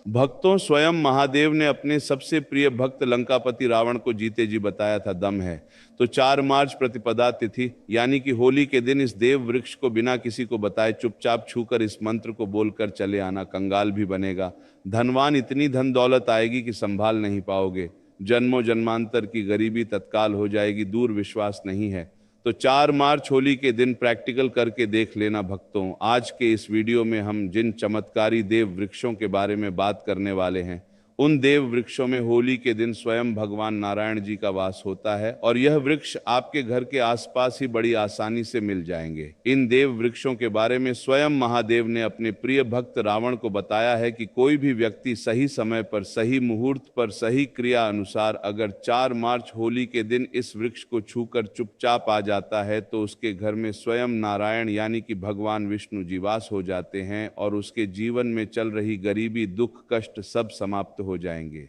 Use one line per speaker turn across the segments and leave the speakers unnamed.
भक्तों, स्वयं महादेव ने अपने सबसे प्रिय भक्त लंकापति रावण को जीते जी बताया था दम है। तो 4 मार्च प्रतिपदा तिथि यानी कि होली के दिन इस देव वृक्ष को बिना किसी को बताए चुपचाप छूकर इस मंत्र को बोलकर चले आना। कंगाल भी बनेगा, धनवान इतनी धन दौलत आएगी कि संभाल नहीं पाओगे। जन्मों जन्मांतर की गरीबी तत्काल हो जाएगी, दूर विश्वास नहीं है। तो 4 मार्च होली के दिन प्रैक्टिकल करके देख लेना भक्तों। आज के इस वीडियो में हम जिन चमत्कारी देव वृक्षों के बारे में बात करने वाले हैं, उन देव वृक्षों में होली के दिन स्वयं भगवान नारायण जी का वास होता है और यह वृक्ष आपके घर के आसपास ही बड़ी आसानी से मिल जाएंगे। इन देव वृक्षों के बारे में स्वयं महादेव ने अपने प्रिय भक्त रावण को बताया है कि कोई भी व्यक्ति सही समय पर, सही मुहूर्त पर, सही क्रिया अनुसार अगर 4 मार्च होली के दिन इस वृक्ष को छूकर चुपचाप आ जाता है तो उसके घर में स्वयं नारायण यानी कि भगवान विष्णु जी वास हो जाते हैं और उसके जीवन में चल रही गरीबी, दुख, कष्ट सब समाप्त हो जाएंगे।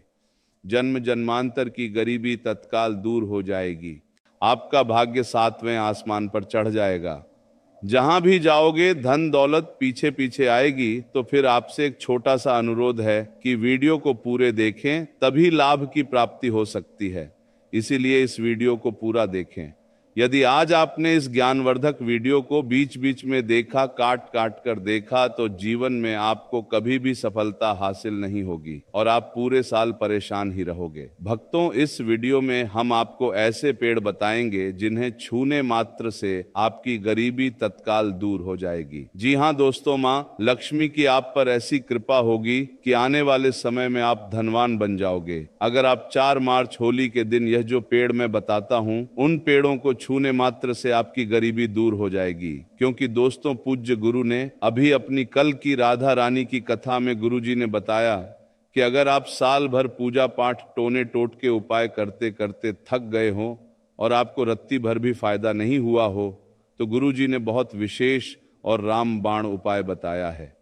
जन्म जन्मांतर की गरीबी तत्काल दूर हो जाएगी। आपका भाग्य 7वें आसमान पर चढ़ जाएगा। जहां भी जाओगे धन दौलत पीछे पीछे आएगी। तो फिर आपसे एक छोटा सा अनुरोध है कि वीडियो को पूरे देखें, तभी लाभ की प्राप्ति हो सकती है। इसीलिए इस वीडियो को पूरा देखें। यदि आज आपने इस ज्ञानवर्धक वीडियो को बीच बीच में देखा, काट काट कर देखा, तो जीवन में आपको कभी भी सफलता हासिल नहीं होगी और आप पूरे साल परेशान ही रहोगे। भक्तों, इस वीडियो में हम आपको ऐसे पेड़ बताएंगे जिन्हें छूने मात्र से आपकी गरीबी तत्काल दूर हो जाएगी। जी हाँ दोस्तों, माँ लक्ष्मी की आप पर ऐसी कृपा होगी कि आने वाले समय में आप धनवान बन जाओगे। अगर आप 4 मार्च होली के दिन यह जो पेड़ मैं बताता हूँ, उन पेड़ों को छूने मात्र से आपकी गरीबी दूर हो जाएगी। क्योंकि दोस्तों, पूज्य गुरु ने अभी अपनी कल की राधा रानी की कथा में गुरुजी ने बताया कि अगर आप साल भर पूजा पाठ, टोने टोटके उपाय करते करते थक गए हो और आपको रत्ती भर भी फायदा नहीं हुआ हो, तो गुरुजी ने बहुत विशेष और रामबाण उपाय बताया है।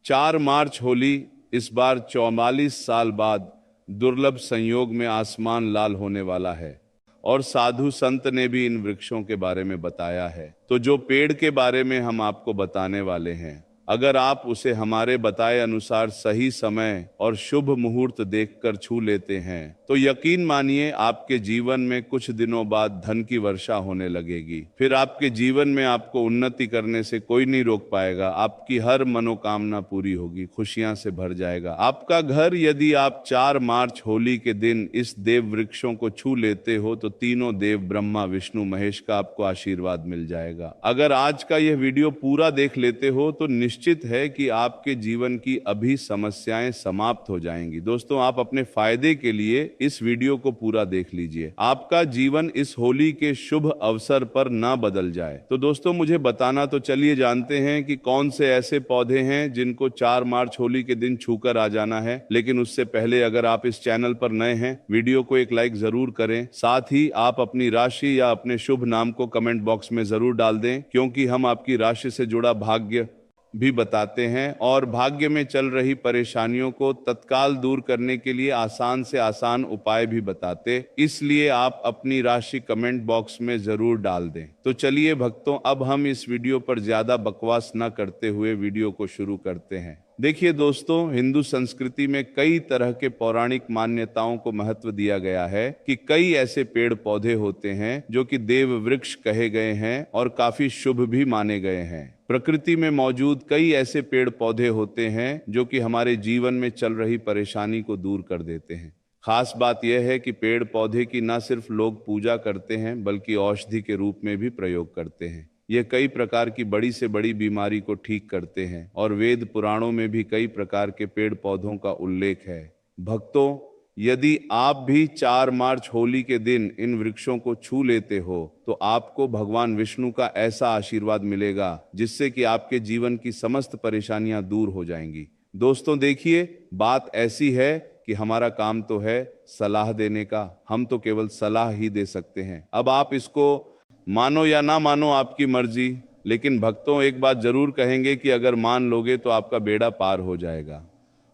4 मार्च होली इस बार 44 साल बाद दुर्लभ संयोग में आसमान लाल होने वाला है और साधु संत ने भी इन वृक्षों के बारे में बताया है। तो जो पेड़ के बारे में हम आपको बताने वाले हैं, अगर आप उसे हमारे बताए अनुसार सही समय और शुभ मुहूर्त देखकर छू लेते हैं तो यकीन मानिए आपके जीवन में कुछ दिनों बाद धन की वर्षा होने लगेगी। फिर आपके जीवन में आपको उन्नति करने से कोई नहीं रोक पाएगा। आपकी हर मनोकामना पूरी होगी, खुशियां से भर जाएगा आपका घर। यदि आप 4 मार्च होली के दिन इस देव वृक्षों को छू लेते हो तो तीनों देव ब्रह्मा विष्णु महेश का आपको आशीर्वाद मिल जाएगा। अगर आज का यह वीडियो पूरा देख लेते हो तो निश्चित है कि आपके जीवन की अभी समस्याएं समाप्त हो जाएंगी। दोस्तों, आप अपने फायदे के लिए इस वीडियो को पूरा देख लीजिए। आपका जीवन इस होली के शुभ अवसर पर ना बदल जाए। तो दोस्तों, मुझे बताना तो चलिए जानते हैं कि कौन से ऐसे पौधे हैं जिनको 4 मार्च होली के दिन छूकर आ जाना है। लेकिन उससे पहले अगर आप इस चैनल पर नए हैं, वीडियो को एक लाइक जरूर करें। साथ ही आप अपनी राशि या अपने शुभ नाम को कमेंट बॉक्स में जरूर डाल दें, क्योंकि हम आपकी राशि से जुड़ा भाग्य भी बताते हैं और भाग्य में चल रही परेशानियों को तत्काल दूर करने के लिए आसान से आसान उपाय भी बताते। इसलिए आप अपनी राशि कमेंट बॉक्स में जरूर डाल दें। तो चलिए भक्तों, अब हम इस वीडियो पर ज्यादा बकवास न करते हुए वीडियो को शुरू करते हैं। देखिए दोस्तों, हिंदू संस्कृति में कई तरह के पौराणिक मान्यताओं को महत्व दिया गया है कि कई ऐसे पेड़ पौधे होते हैं जो कि देव वृक्ष कहे गए हैं और काफी शुभ भी माने गए हैं। प्रकृति में मौजूद कई ऐसे पेड़ पौधे होते हैं जो कि हमारे जीवन में चल रही परेशानी को दूर कर देते हैं। खास बात यह है कि पेड़ पौधे की न सिर्फ लोग पूजा करते हैं बल्कि औषधि के रूप में भी प्रयोग करते हैं। ये कई प्रकार की बड़ी से बड़ी बीमारी को ठीक करते हैं और वेद पुराणों में भी कई प्रकार के पेड़ पौधों का उल्लेख है। भक्तों, यदि आप भी 4 मार्च होली के दिन इन वृक्षों को छू लेते हो तो आपको भगवान विष्णु का ऐसा आशीर्वाद मिलेगा जिससे कि आपके जीवन की समस्त परेशानियां दूर हो जाएंगी। दोस्तों देखिए, बात ऐसी है कि हमारा काम तो है सलाह देने का, हम तो केवल सलाह ही दे सकते हैं। अब आप इसको मानो या ना मानो, आपकी मर्जी। लेकिन भक्तों, एक बात जरूर कहेंगे कि अगर मान लोगे तो आपका बेड़ा पार हो जाएगा।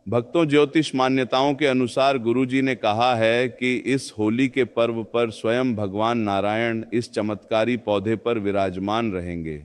भक्तों, ज्योतिष मान्यताओं के अनुसार गुरुजी ने कहा है कि इस होली के पर्व पर स्वयं भगवान नारायण इस चमत्कारी पौधे पर विराजमान रहेंगे,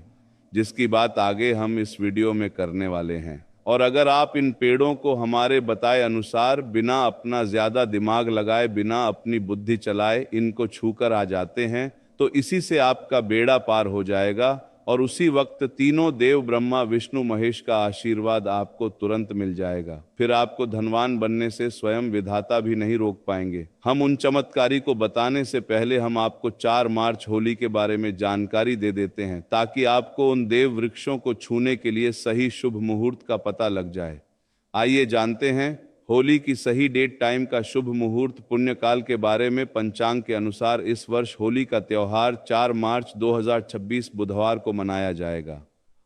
जिसकी बात आगे हम इस वीडियो में करने वाले हैं। और अगर आप इन पेड़ों को हमारे बताए अनुसार बिना अपना ज्यादा दिमाग लगाए, बिना अपनी बुद्धि चलाए इनको छूकर आ जाते हैं तो इसी से आपका बेड़ा पार हो जाएगा और उसी वक्त तीनों देव ब्रह्मा विष्णु महेश का आशीर्वाद आपको तुरंत मिल जाएगा। फिर आपको धनवान बनने से स्वयं विधाता भी नहीं रोक पाएंगे। हम उन चमत्कारी को बताने से पहले हम आपको 4 मार्च होली के बारे में जानकारी दे देते हैं ताकि आपको उन देव वृक्षों को छूने के लिए सही शुभ मुहूर्त का पता लग जाए। आइए जानते हैं होली की सही डेट टाइम का शुभ मुहूर्त पुण्यकाल के बारे में। पंचांग के अनुसार इस वर्ष होली का त्योहार 4 मार्च 2026 बुधवार को मनाया जाएगा।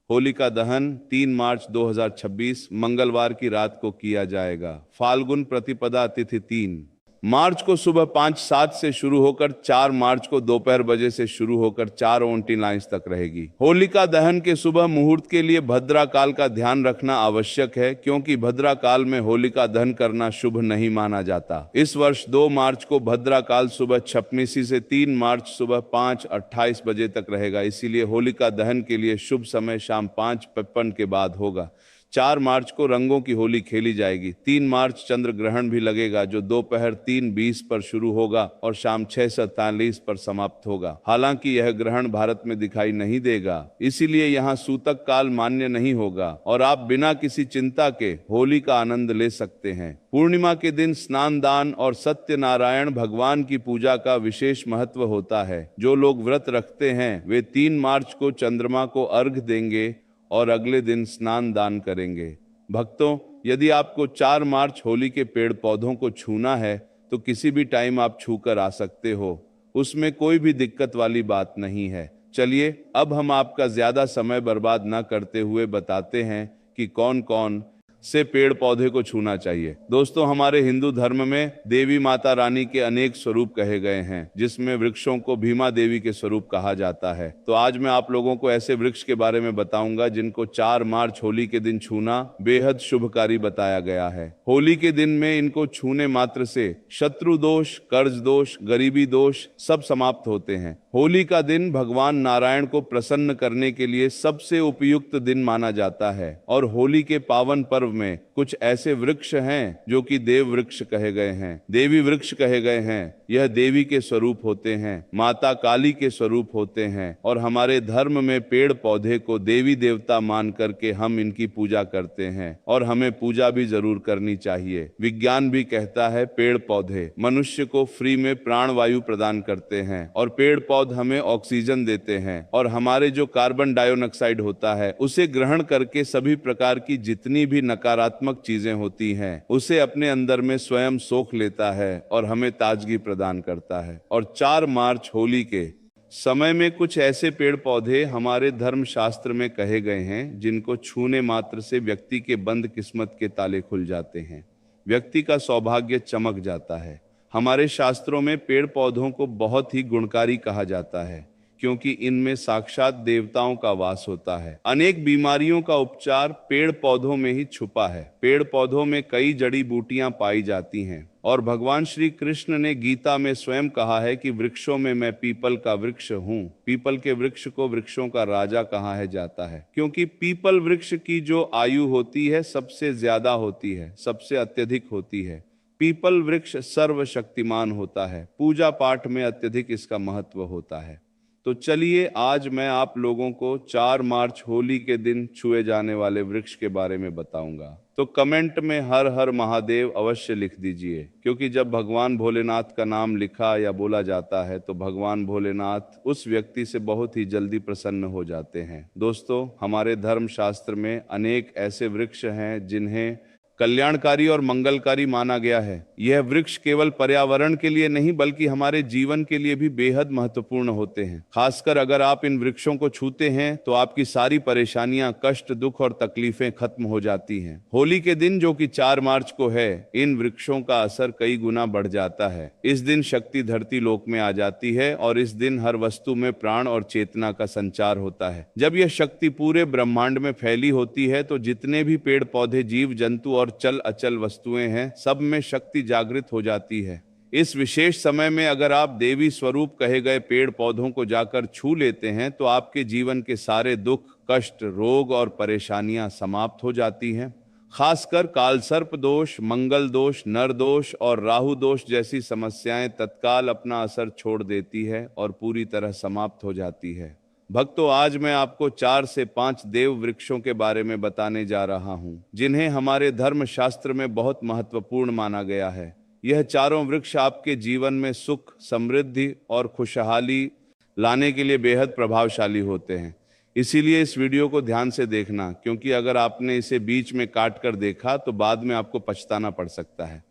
होलिका दहन 3 मार्च 2026 मंगलवार की रात को किया जाएगा। फाल्गुन प्रतिपदा तिथि 3 मार्च को सुबह 5:07 से शुरू होकर 4 मार्च को दोपहर बजे से शुरू होकर 4:29 तक रहेगी। होलिका दहन के सुबह मुहूर्त के लिए भद्रा काल का ध्यान रखना आवश्यक है क्योंकि भद्रा काल में होलिका दहन करना शुभ नहीं माना जाता। इस वर्ष 2 मार्च को भद्रा काल सुबह 56 से 3 मार्च सुबह 5:28 बजे तक रहेगा। इसीलिए होलिका दहन के लिए शुभ समय शाम 5:55 के बाद होगा। 4 मार्च को रंगों की होली खेली जाएगी। 3 मार्च चंद्र ग्रहण भी लगेगा जो दोपहर 3:20 पर शुरू होगा और शाम 6:47 पर समाप्त होगा। हालांकि यह ग्रहण भारत में दिखाई नहीं देगा, इसीलिए यहाँ सूतक काल मान्य नहीं होगा और आप बिना किसी चिंता के होली का आनंद ले सकते हैं। पूर्णिमा के दिन स्नान दान और सत्यनारायण भगवान की पूजा का विशेष महत्व होता है। जो लोग व्रत रखते हैं वे 3 मार्च को चंद्रमा को अर्घ्य देंगे और अगले दिन स्नान दान करेंगे। भक्तों, यदि आपको 4 मार्च होली के पेड़ पौधों को छूना है तो किसी भी टाइम आप छूकर आ सकते हो, उसमें कोई भी दिक्कत वाली बात नहीं है। चलिए अब हम आपका ज्यादा समय बर्बाद न करते हुए बताते हैं कि कौन कौन से पेड़ पौधे को छूना चाहिए। दोस्तों, हमारे हिंदू धर्म में देवी माता रानी के अनेक स्वरूप कहे गए हैं, जिसमें वृक्षों को भीमा देवी के स्वरूप कहा जाता है। तो आज मैं आप लोगों को ऐसे वृक्ष के बारे में बताऊंगा जिनको 4 मार्च होली के दिन छूना बेहद शुभकारी बताया गया है। होली के दिन में इनको छूने मात्र से शत्रु दोष, कर्ज दोष, गरीबी दोष सब समाप्त होते हैं। होली का दिन भगवान नारायण को प्रसन्न करने के लिए सबसे उपयुक्त दिन माना जाता है और होली के पावन पर्व में कुछ ऐसे वृक्ष हैं जो कि देव वृक्ष कहे गए हैं, देवी वृक्ष कहे गए हैं। यह देवी के स्वरूप होते हैं, माता काली के स्वरूप होते हैं और हमारे धर्म में पेड़ पौधे को देवी देवता मान करके हम इनकी पूजा करते हैं और हमें पूजा भी जरूर करनी चाहिए। विज्ञान भी कहता है पेड़ पौधे मनुष्य को फ्री में प्राण वायु प्रदान करते हैं और पेड़ पौधे हमें ऑक्सीजन देते हैं और हमारे जो कार्बन डाइऑक्साइड होता है उसे ग्रहण करके सभी प्रकार की जितनी भी नकारात्मक चीजें होती हैं उसे अपने अंदर में स्वयं सोख लेता है और हमें ताजगी प्रदान करता है। और 4 मार्च होली के समय में कुछ ऐसे पेड़ पौधे हमारे धर्म शास्त्र में कहे गए हैं जिनको छूने मात्र से व्यक्ति के बंद किस्मत के ताले खुल जाते हैं, व्यक्ति का सौभाग्य चमक जाता है। हमारे शास्त्रों में पेड़ पौधों को बहुत ही गुणकारी कहा जाता है क्योंकि इनमें साक्षात देवताओं का वास होता है। अनेक बीमारियों का उपचार पेड़ पौधों में ही छुपा है। पेड़ पौधों में कई जड़ी बूटियां पाई जाती हैं और भगवान श्री कृष्ण ने गीता में स्वयं कहा है कि वृक्षों में मैं पीपल का वृक्ष हूँ। पीपल के वृक्ष को वृक्षों का राजा कहा है जाता है क्योंकि पीपल वृक्ष की जो आयु होती है सबसे ज्यादा होती है, सबसे अत्यधिक होती है। पीपल वृक्ष सर्वशक्तिमान होता है, पूजा पाठ में अत्यधिक इसका महत्व होता है। तो चलिए आज मैं आप लोगों को 4 मार्च होली के दिन छुए जाने वाले वृक्ष के बारे में बताऊंगा। तो कमेंट में हर हर महादेव अवश्य लिख दीजिए क्योंकि जब भगवान भोलेनाथ का नाम लिखा या बोला जाता है तो भगवान भोलेनाथ उस व्यक्ति से बहुत ही जल्दी प्रसन्न हो जाते हैं। दोस्तों, हमारे धर्म शास्त्र में अनेक ऐसे वृक्ष हैं जिन्हें कल्याणकारी और मंगलकारी माना गया है। यह वृक्ष केवल पर्यावरण के लिए नहीं बल्कि हमारे जीवन के लिए भी बेहद महत्वपूर्ण होते हैं। खासकर अगर आप इन वृक्षों को छूते हैं तो आपकी सारी परेशानियां, कष्ट, दुख और तकलीफें खत्म हो जाती हैं। होली के दिन जो कि 4 मार्च को है, इन वृक्षों का असर कई गुना बढ़ जाता है। इस दिन शक्ति धरती लोक में आ जाती है और इस दिन हर वस्तु में प्राण और चेतना का संचार होता है। जब यह शक्ति पूरे ब्रह्मांड में फैली होती है तो जितने भी पेड़ पौधे, जीव जंतु और चल अचल वस्तुएं हैं, सब में शक्ति जागृत हो जाती है। इस विशेष समय में अगर आप देवी स्वरूप कहे गए पेड़ पौधों को जाकर छू लेते हैं तो आपके जीवन के सारे दुख, कष्ट, रोग और परेशानियां समाप्त हो जाती हैं। खासकर कालसर्प दोष, मंगल दोष, नर दोष और राहु दोष जैसी समस्याएं तत्काल अपना असर छोड़ देती है और पूरी तरह समाप्त हो जाती है। भक्तों, आज मैं आपको 4 से 5 देव वृक्षों के बारे में बताने जा रहा हूं, जिन्हें हमारे धर्म शास्त्र में बहुत महत्वपूर्ण माना गया है। यह चारों वृक्ष आपके जीवन में सुख, समृद्धि और खुशहाली लाने के लिए बेहद प्रभावशाली होते हैं। इसीलिए इस वीडियो को ध्यान से देखना, क्योंकि अगर आपने इसे बीच में काट कर देखा तो बाद में आपको पछताना पड़ सकता है।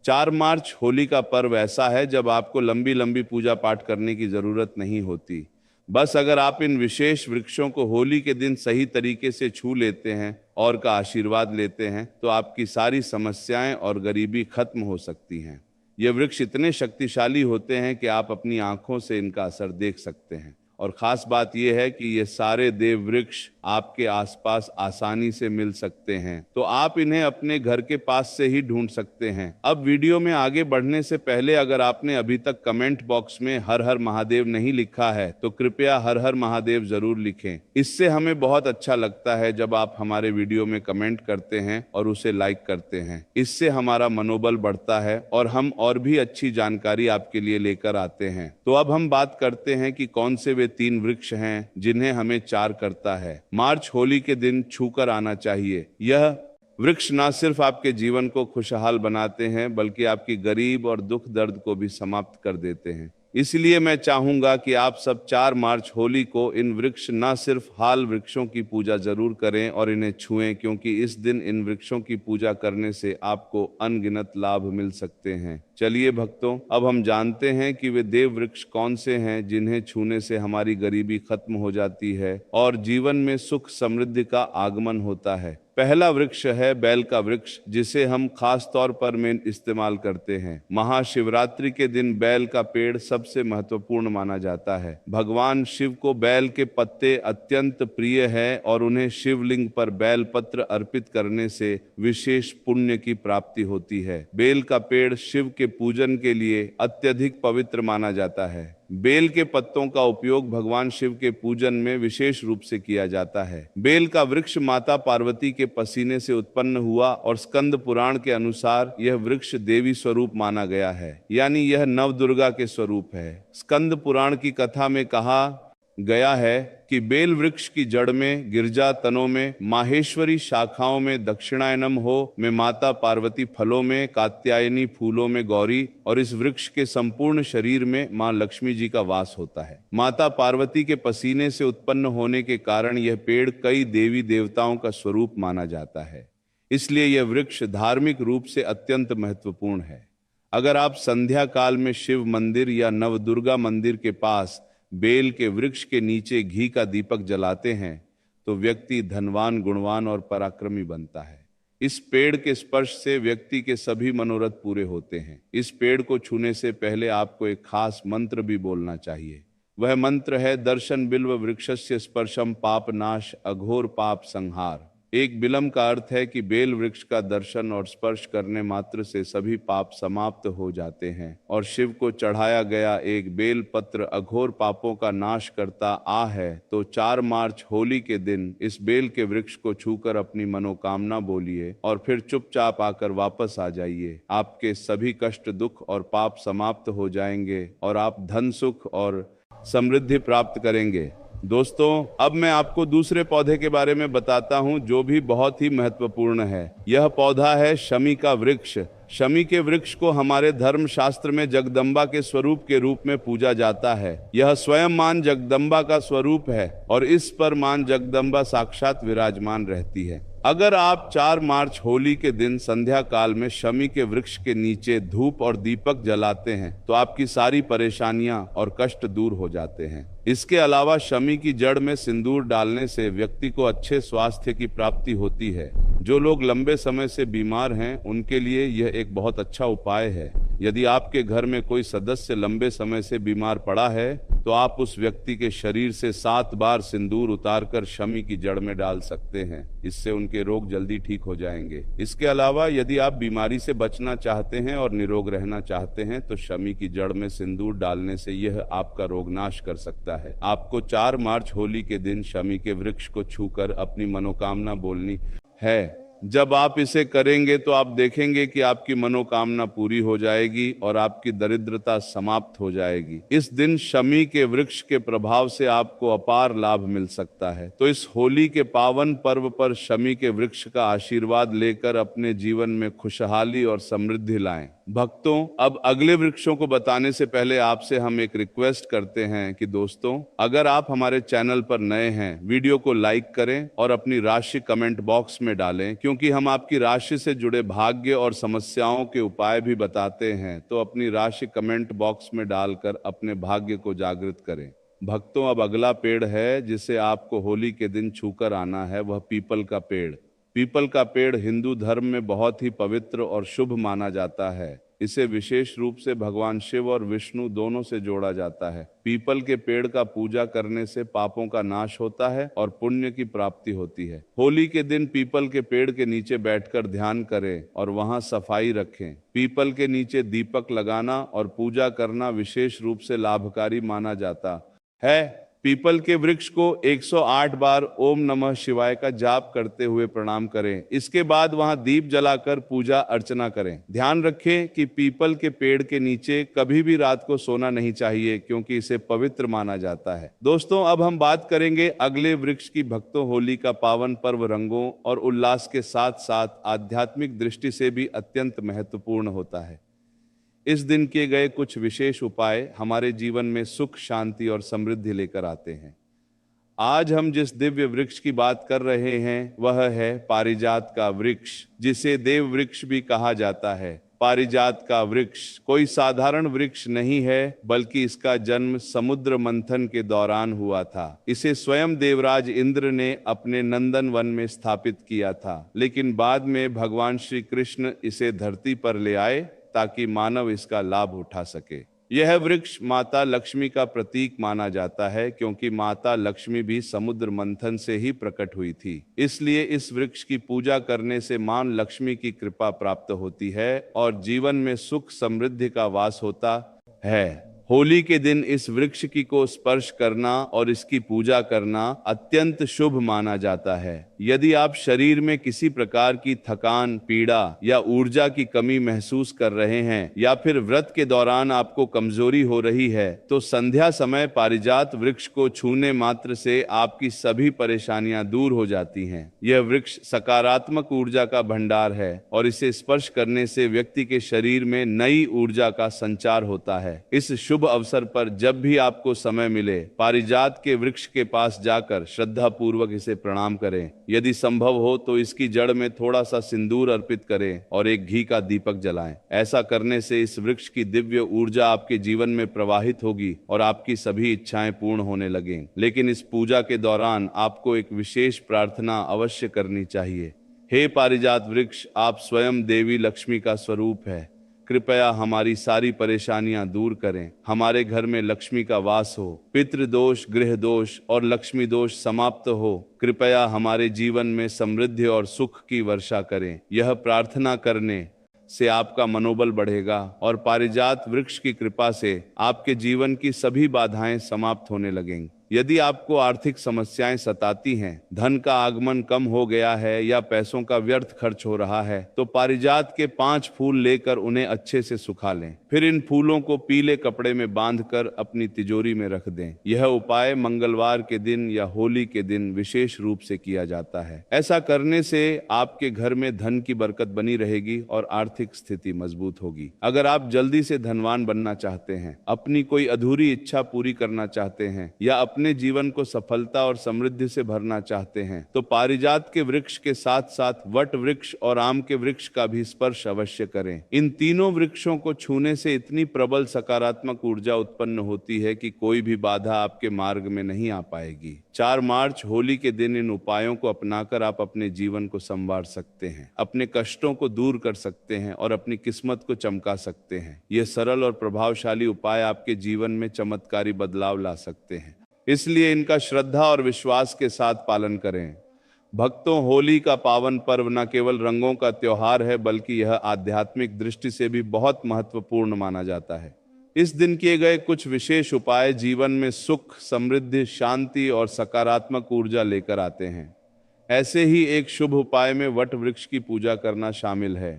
4 मार्च होली का पर्व ऐसा है जब आपको लंबी लंबी पूजा पाठ करने की जरूरत नहीं होती। बस अगर आप इन विशेष वृक्षों को होली के दिन सही तरीके से छू लेते हैं और का आशीर्वाद लेते हैं तो आपकी सारी समस्याएं और गरीबी खत्म हो सकती हैं। ये वृक्ष इतने शक्तिशाली होते हैं कि आप अपनी आंखों से इनका असर देख सकते हैं। और खास बात यह है कि ये सारे देव वृक्ष आपके आसपास आसानी से मिल सकते हैं, तो आप इन्हें अपने घर के पास से ही ढूंढ सकते हैं। अब वीडियो में आगे बढ़ने से पहले अगर आपने अभी तक कमेंट बॉक्स में हर हर महादेव नहीं लिखा है तो कृपया हर हर महादेव जरूर लिखें। इससे हमें बहुत अच्छा लगता है जब आप हमारे वीडियो में कमेंट करते हैं और उसे लाइक करते हैं। इससे हमारा मनोबल बढ़ता है और हम और भी अच्छी जानकारी आपके लिए लेकर आते हैं। तो अब हम बात करते हैं कि कौन से वे 3 वृक्ष हैं जिन्हें हमें चार करता है। मार्च होली के दिन छूकर आना चाहिए। यह वृक्ष न सिर्फ आपके जीवन को खुशहाल बनाते हैं बल्कि आपकी गरीब और दुख दर्द को भी समाप्त कर देते हैं। इसलिए मैं चाहूंगा कि आप सब 4 मार्च होली को इन वृक्ष न सिर्फ हाल वृक्षों की पूजा जरूर करें और इन्हें छुएं, क्योंकि इस दिन इन वृक्षों की पूजा करने से आपको अनगिनत लाभ मिल सकते हैं। चलिए भक्तों, अब हम जानते हैं कि वे देव वृक्ष कौन से हैं जिन्हें छूने से हमारी गरीबी खत्म हो जाती है और जीवन में सुख समृद्धि का आगमन होता है। पहला वृक्ष है बैल का वृक्ष, जिसे हम खास तौर पर में इस्तेमाल करते हैं। महाशिवरात्रि के दिन बैल का पेड़ सबसे महत्वपूर्ण माना जाता है। भगवान शिव को बैल के पत्ते अत्यंत प्रिय है और उन्हें शिवलिंग पर बैल पत्र अर्पित करने से विशेष पुण्य की प्राप्ति होती है। बेल का पेड़ शिव के पूजन के लिए अत्यधिक पवित्र माना जाता है। बेल के पत्तों का उपयोग भगवान शिव के पूजन में विशेष रूप से किया जाता है। बेल का वृक्ष माता पार्वती के पसीने से उत्पन्न हुआ और स्कंद पुराण के अनुसार यह वृक्ष देवी स्वरूप माना गया है, यानी यह नवदुर्गा के स्वरूप है। स्कंद पुराण की कथा में कहा गया है कि बेल वृक्ष की जड़ में, गिरजा तनों में, माहेश्वरी शाखाओं में दक्षिणायनम हो में माता पार्वती, फलों में कात्यायनी, फूलों में गौरी और इस वृक्ष के संपूर्ण शरीर में मां लक्ष्मी जी का वास होता है। माता पार्वती के पसीने से उत्पन्न होने के कारण यह पेड़ कई देवी देवताओं का स्वरूप माना जाता है। इसलिए यह वृक्ष धार्मिक रूप से अत्यंत महत्वपूर्ण है। अगर आप संध्या काल में शिव मंदिर या नवदुर्गा मंदिर के पास बेल के वृक्ष के नीचे घी का दीपक जलाते हैं तो व्यक्ति धनवान, गुणवान और पराक्रमी बनता है। इस पेड़ के स्पर्श से व्यक्ति के सभी मनोरथ पूरे होते हैं। इस पेड़ को छूने से पहले आपको एक खास मंत्र भी बोलना चाहिए। वह मंत्र है दर्शन बिल्व वृक्षस्य स्पर्शम पाप नाश अघोर पाप संहार। एक बिलम का अर्थ है कि बेल वृक्ष का दर्शन और स्पर्श करने मात्र से सभी पाप समाप्त हो जाते हैं और शिव को चढ़ाया गया एक बेल पत्र अघोर पापों का नाश करता आ है। तो 4 मार्च होली के दिन इस बेल के वृक्ष को छूकर अपनी मनोकामना बोलिए और फिर चुपचाप आकर वापस आ जाइए। आपके सभी कष्ट, दुख और पाप समाप्त हो जाएंगे और आप धन, सुख और समृद्धि प्राप्त करेंगे। दोस्तों, अब मैं आपको दूसरे पौधे के बारे में बताता हूं जो भी बहुत ही महत्वपूर्ण है। यह पौधा है शमी का वृक्ष। शमी के वृक्ष को हमारे धर्म शास्त्र में जगदम्बा के स्वरूप के रूप में पूजा जाता है। यह स्वयं मां जगदम्बा का स्वरूप है और इस पर मां जगदम्बा साक्षात विराजमान रहती है। अगर आप 4 मार्च होली के दिन संध्या काल में शमी के वृक्ष के नीचे धूप और दीपक जलाते हैं तो आपकी सारी परेशानियां और कष्ट दूर हो जाते हैं। इसके अलावा शमी की जड़ में सिंदूर डालने से व्यक्ति को अच्छे स्वास्थ्य की प्राप्ति होती है। जो लोग लंबे समय से बीमार हैं उनके लिए यह एक बहुत अच्छा उपाय है। यदि आपके घर में कोई सदस्य लंबे समय से बीमार पड़ा है तो आप उस व्यक्ति के शरीर से 7 बार सिंदूर उतारकर शमी की जड़ में डाल सकते हैं। इससे उनके रोग जल्दी ठीक हो जाएंगे। इसके अलावा यदि आप बीमारी से बचना चाहते हैं और निरोग रहना चाहते हैं तो शमी की जड़ में सिंदूर डालने से यह आपका रोग नाश कर सकता है। आपको 4 मार्च होली के दिन शमी के वृक्ष को छूकर अपनी मनोकामना बोलनी है जब आप इसे करेंगे तो आप देखेंगे कि आपकी मनोकामना पूरी हो जाएगी और आपकी दरिद्रता समाप्त हो जाएगी। इस दिन शमी के वृक्ष के प्रभाव से आपको अपार लाभ मिल सकता है। तो इस होली के पावन पर्व पर शमी के वृक्ष का आशीर्वाद लेकर अपने जीवन में खुशहाली और समृद्धि लाएं। भक्तों, अब अगले वृक्षों को बताने से पहले आपसे हम एक रिक्वेस्ट करते हैं कि दोस्तों, अगर आप हमारे चैनल पर नए हैं, वीडियो को लाइक करें और अपनी राशि कमेंट बॉक्स में डालें, क्योंकि हम आपकी राशि से जुड़े भाग्य और समस्याओं के उपाय भी बताते हैं। तो अपनी राशि कमेंट बॉक्स में डालकर अपने भाग्य को जागृत करें। भक्तों, अब अगला पेड़ है जिसे आपको होली के दिन छूकर आना है, वह पीपल का पेड़। पीपल का पेड़ हिंदू धर्म में बहुत ही पवित्र और शुभ माना जाता है। इसे विशेष रूप से भगवान शिव और विष्णु दोनों से जोड़ा जाता है। पीपल के पेड़ का पूजा करने से पापों का नाश होता है और पुण्य की प्राप्ति होती है। होली के दिन पीपल के पेड़ के नीचे बैठकर ध्यान करें और वहां सफाई रखें। पीपल के नीचे दीपक लगाना और पूजा करना विशेष रूप से लाभकारी माना जाता है। पीपल के वृक्ष को 108 बार ओम नमः शिवाय का जाप करते हुए प्रणाम करें। इसके बाद वहां दीप जलाकर पूजा अर्चना करें। ध्यान रखें कि पीपल के पेड़ के नीचे कभी भी रात को सोना नहीं चाहिए, क्योंकि इसे पवित्र माना जाता है। दोस्तों, अब हम बात करेंगे अगले वृक्ष की। भक्तों, होली का पावन पर्व रंगों और उल्लास के साथ साथ आध्यात्मिक दृष्टि से भी अत्यंत महत्वपूर्ण होता है। इस दिन किए गए कुछ विशेष उपाय हमारे जीवन में सुख, शांति और समृद्धि लेकर आते हैं। आज हम जिस दिव्य वृक्ष की बात कर रहे हैं वह है पारिजात का वृक्ष, जिसे देव वृक्ष भी कहा जाता है। पारिजात का वृक्ष कोई साधारण वृक्ष नहीं है, बल्कि इसका जन्म समुद्र मंथन के दौरान हुआ था। इसे स्वयं देवराज इंद्र ने अपने नंदन वन में स्थापित किया था, लेकिन बाद में भगवान श्री कृष्ण इसे धरती पर ले आए ताकि मानव इसका लाभ उठा सके। यह वृक्ष माता लक्ष्मी का प्रतीक माना जाता है, क्योंकि माता लक्ष्मी भी समुद्र मंथन से ही प्रकट हुई थी। इसलिए इस वृक्ष की पूजा करने से मां लक्ष्मी की कृपा प्राप्त होती है और जीवन में सुख समृद्धि का वास होता है। होली के दिन इस वृक्ष की को स्पर्श करना और इसकी पूजा करना अत्यंत शुभ माना जाता है। यदि आप शरीर में किसी प्रकार की थकान, पीड़ा या ऊर्जा की कमी महसूस कर रहे हैं, या फिर व्रत के दौरान आपको कमजोरी हो रही है, तो संध्या समय पारिजात वृक्ष को छूने मात्र से आपकी सभी परेशानियां दूर हो जाती हैं। यह वृक्ष सकारात्मक ऊर्जा का भंडार है और इसे स्पर्श करने से व्यक्ति के शरीर में नई ऊर्जा का संचार होता है। इस शुभ अवसर पर जब भी आपको समय मिले, पारिजात के वृक्ष के पास जाकर श्रद्धा पूर्वक इसे प्रणाम करें। यदि संभव हो तो इसकी जड़ में थोड़ा सा सिंदूर अर्पित करें और एक घी का दीपक जलाएं। ऐसा करने से इस वृक्ष की दिव्य ऊर्जा आपके जीवन में प्रवाहित होगी और आपकी सभी इच्छाएं पूर्ण होने लगेंगी। लेकिन इस पूजा के दौरान आपको एक विशेष प्रार्थना अवश्य करनी चाहिए। हे पारिजात वृक्ष, आप स्वयं देवी लक्ष्मी का स्वरूप है। कृपया हमारी सारी परेशानियां दूर करें। हमारे घर में लक्ष्मी का वास हो, पितृदोष, गृह दोष और लक्ष्मी दोष समाप्त हो। कृपया हमारे जीवन में समृद्धि और सुख की वर्षा करें। यह प्रार्थना करने से आपका मनोबल बढ़ेगा और पारिजात वृक्ष की कृपा से आपके जीवन की सभी बाधाएं समाप्त होने लगेंगी। यदि आपको आर्थिक समस्याएं सताती हैं, धन का आगमन कम हो गया है या पैसों का व्यर्थ खर्च हो रहा है, तो पारिजात के 5 फूल लेकर उन्हें अच्छे से सुखा लें। फिर इन फूलों को पीले कपड़े में बांधकर अपनी तिजोरी में रख दें। यह उपाय मंगलवार के दिन या होली के दिन विशेष रूप से किया जाता है। ऐसा करने से आपके घर में धन की बरकत बनी रहेगी और आर्थिक स्थिति मजबूत होगी। अगर आप जल्दी से धनवान बनना चाहते हैं, अपनी कोई अधूरी इच्छा पूरी करना चाहते हैं या अपने जीवन को सफलता और समृद्धि से भरना चाहते हैं, तो पारिजात के वृक्ष के साथ साथ वट वृक्ष और आम के वृक्ष का भी स्पर्श अवश्य करें। इन तीनों वृक्षों को छूने से इतनी प्रबल सकारात्मक ऊर्जा उत्पन्न होती है कि कोई भी बाधा आपके मार्ग में नहीं आ पाएगी। 4 मार्च होली के दिन इन उपायों को अपनाकर आप अपने जीवन को संवार सकते हैं, अपने कष्टों को दूर कर सकते हैं और अपनी किस्मत को चमका सकते हैं। ये सरल और प्रभावशाली उपाय आपके जीवन में चमत्कारी बदलाव ला सकते हैं, इसलिए इनका श्रद्धा और विश्वास के साथ पालन करें। भक्तों, होली का पावन पर्व न केवल रंगों का त्योहार है, बल्कि यह आध्यात्मिक दृष्टि से भी बहुत महत्वपूर्ण माना जाता है। इस दिन किए गए कुछ विशेष उपाय जीवन में सुख, समृद्धि, शांति और सकारात्मक ऊर्जा लेकर आते हैं। ऐसे ही एक शुभ उपाय में वट वृक्ष की पूजा करना शामिल है।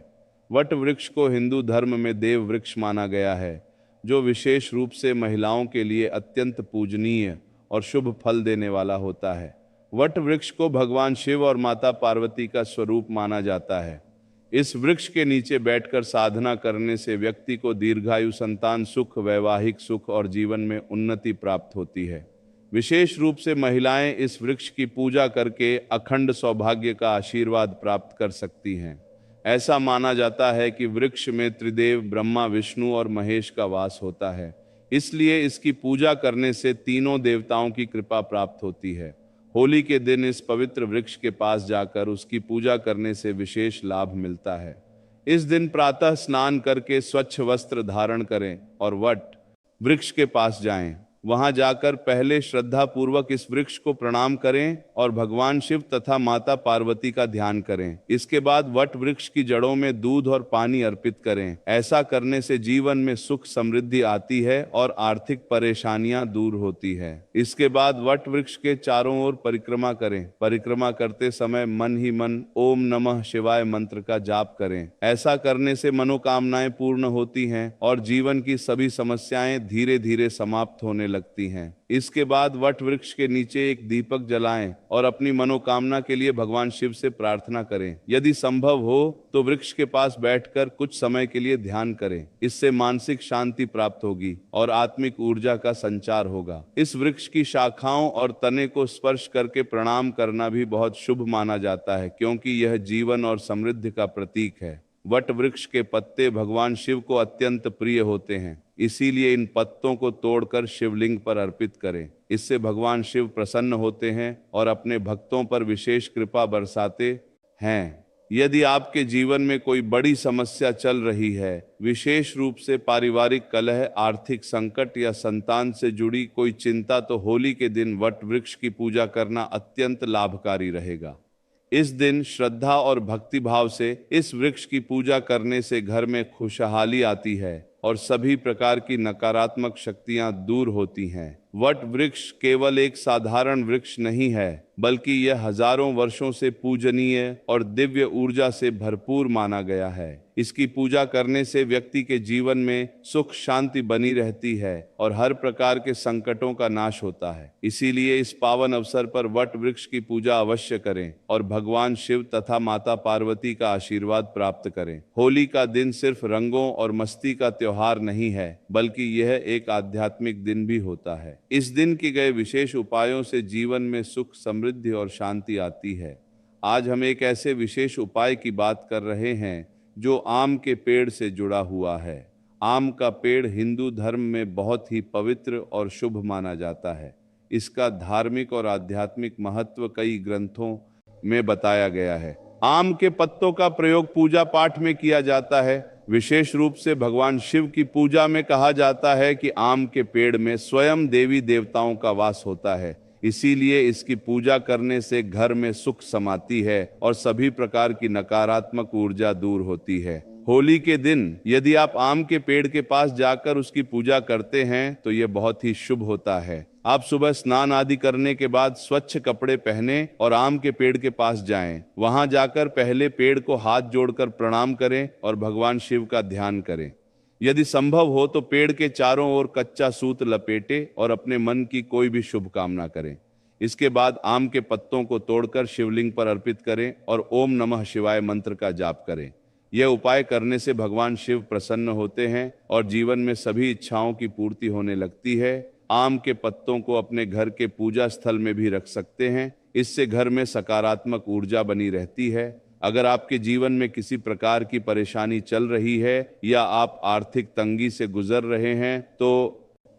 वट वृक्ष को हिंदू धर्म में देव वृक्ष माना गया है, जो विशेष रूप से महिलाओं के लिए अत्यंत पूजनीय और शुभ फल देने वाला होता है। वट वृक्ष को भगवान शिव और माता पार्वती का स्वरूप माना जाता है। इस वृक्ष के नीचे बैठकर साधना करने से व्यक्ति को दीर्घायु, संतान सुख, वैवाहिक सुख और जीवन में उन्नति प्राप्त होती है। विशेष रूप से महिलाएं इस वृक्ष की पूजा करके अखंड सौभाग्य का आशीर्वाद प्राप्त कर सकती हैं। ऐसा माना जाता है कि वृक्ष में त्रिदेव ब्रह्मा, विष्णु और महेश का वास होता है, इसलिए इसकी पूजा करने से तीनों देवताओं की कृपा प्राप्त होती है। होली के दिन इस पवित्र वृक्ष के पास जाकर उसकी पूजा करने से विशेष लाभ मिलता है। इस दिन प्रातः स्नान करके स्वच्छ वस्त्र धारण करें और वट वृक्ष के पास जाएं। वहां जाकर पहले श्रद्धा पूर्वक इस वृक्ष को प्रणाम करें और भगवान शिव तथा माता पार्वती का ध्यान करें। इसके बाद वट वृक्ष की जड़ों में दूध और पानी अर्पित करें। ऐसा करने से जीवन में सुख समृद्धि आती है और आर्थिक परेशानियां दूर होती है। इसके बाद वट वृक्ष के चारों ओर परिक्रमा करें। परिक्रमा करते समय मन ही मन ओम नमः शिवाय मंत्र का जाप करें। ऐसा करने से मनोकामनाएं पूर्ण होती हैं और जीवन की सभी समस्याएं धीरे धीरे समाप्त होने लगती हैं। इसके बाद वट वृक्ष के नीचे एक दीपक जलाएं और अपनी मनोकामना के लिए भगवान शिव से प्रार्थना करें। यदि संभव हो तो वृक्ष के पास बैठकर कुछ समय के लिए ध्यान करें। इससे मानसिक शांति प्राप्त होगी और आत्मिक ऊर्जा का संचार होगा। इस वृक्ष की शाखाओं और तने को स्पर्श करके प्रणाम करना भी बहुत शुभ माना जाता है, क्योंकि यह जीवन और समृद्धि का प्रतीक है। वट वृक्ष के पत्ते भगवान शिव को अत्यंत प्रिय होते हैं, इसीलिए इन पत्तों को तोड़कर शिवलिंग पर अर्पित करें। इससे भगवान शिव प्रसन्न होते हैं और अपने भक्तों पर विशेष कृपा बरसाते हैं। यदि आपके जीवन में कोई बड़ी समस्या चल रही है, विशेष रूप से पारिवारिक कलह, आर्थिक संकट या संतान से जुड़ी कोई चिंता, तो होली के दिन वट वृक्ष की पूजा करना अत्यंत लाभकारी रहेगा। इस दिन श्रद्धा और भक्ति भाव से इस वृक्ष की पूजा करने से घर में खुशहाली आती है और सभी प्रकार की नकारात्मक शक्तियां दूर होती हैं। वट वृक्ष केवल एक साधारण वृक्ष नहीं है, बल्कि यह हजारों वर्षों से पूजनीय और दिव्य ऊर्जा से भरपूर माना गया है। इसकी पूजा करने से व्यक्ति के जीवन में सुख शांति बनी रहती है और हर प्रकार के संकटों का नाश होता है। इसीलिए इस पावन अवसर पर वट वृक्ष की पूजा अवश्य करें और भगवान शिव तथा माता पार्वती का आशीर्वाद प्राप्त करें। होली का दिन सिर्फ रंगों और मस्ती का त्योहार नहीं है, बल्कि यह एक आध्यात्मिक दिन भी होता है। इस दिन किए गए विशेष उपायों से जीवन में सुख, समृद्धि और शांति आती है। आज हम एक ऐसे विशेष उपाय की बात कर रहे हैं जो आम के पेड़ से जुड़ा हुआ है। आम का पेड़ हिंदू धर्म में बहुत ही पवित्र और शुभ माना जाता है। इसका धार्मिक और आध्यात्मिक महत्व कई ग्रंथों में बताया गया है। आम के पत्तों का प्रयोग पूजा पाठ में किया जाता है। विशेष रूप से भगवान शिव की पूजा में कहा जाता है कि आम के पेड़ में स्वयं देवी देवताओं का वास होता है। इसीलिए इसकी पूजा करने से घर में सुख समाती है और सभी प्रकार की नकारात्मक ऊर्जा दूर होती है। होली के दिन यदि आप आम के पेड़ के पास जाकर उसकी पूजा करते हैं तो यह बहुत ही शुभ होता है। आप सुबह स्नान आदि करने के बाद स्वच्छ कपड़े पहने और आम के पेड़ के पास जाएं। वहां जाकर पहले पेड़ को हाथ जोड़कर प्रणाम करें और भगवान शिव का ध्यान करें। यदि संभव हो तो पेड़ के चारों ओर कच्चा सूत लपेटे और अपने मन की कोई भी शुभ कामना करें। इसके बाद आम के पत्तों को तोड़कर शिवलिंग पर अर्पित करें और ओम नमः शिवाय मंत्र का जाप करें। यह उपाय करने से भगवान शिव प्रसन्न होते हैं और जीवन में सभी इच्छाओं की पूर्ति होने लगती है। आम के पत्तों को अपने घर के पूजा स्थल में भी रख सकते हैं। इससे घर में सकारात्मक ऊर्जा बनी रहती है। अगर आपके जीवन में किसी प्रकार की परेशानी चल रही है या आप आर्थिक तंगी से गुजर रहे हैं तो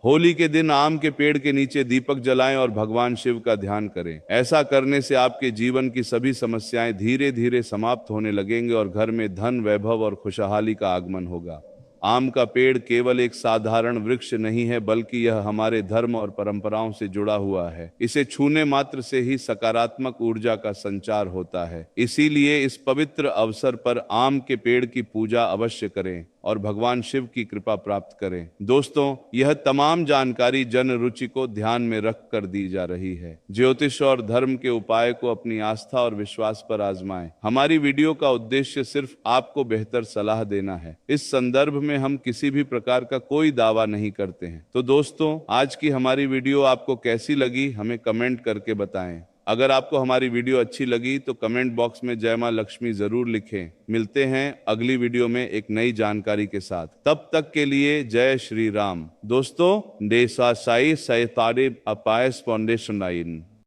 होली के दिन आम के पेड़ के नीचे दीपक जलाएं और भगवान शिव का ध्यान करें। ऐसा करने से आपके जीवन की सभी समस्याएं धीरे धीरे समाप्त होने लगेंगे और घर में धन, वैभव और खुशहाली का आगमन होगा। आम का पेड़ केवल एक साधारण वृक्ष नहीं है, बल्कि यह हमारे धर्म और परंपराओं से जुड़ा हुआ है। इसे छूने मात्र से ही सकारात्मक ऊर्जा का संचार होता है। इसीलिए इस पवित्र अवसर पर आम के पेड़ की पूजा अवश्य करें और भगवान शिव की कृपा प्राप्त करें। दोस्तों, यह तमाम जानकारी जन रुचि को ध्यान में रख कर दी जा रही है। ज्योतिष और धर्म के उपाय को अपनी आस्था और विश्वास पर आजमाएं। हमारी वीडियो का उद्देश्य सिर्फ आपको बेहतर सलाह देना है। इस संदर्भ में हम किसी भी प्रकार का कोई दावा नहीं करते हैं। तो दोस्तों, आज की हमारी वीडियो आपको कैसी लगी हमें कमेंट करके बताएं। अगर आपको हमारी वीडियो अच्छी लगी तो कमेंट बॉक्स में जय मां लक्ष्मी जरूर लिखें। मिलते हैं अगली वीडियो में एक नई जानकारी के साथ। तब तक के लिए जय श्री राम। दोस्तों, डेसा साई सैतारे अपायस फाउंडेशन लाइन।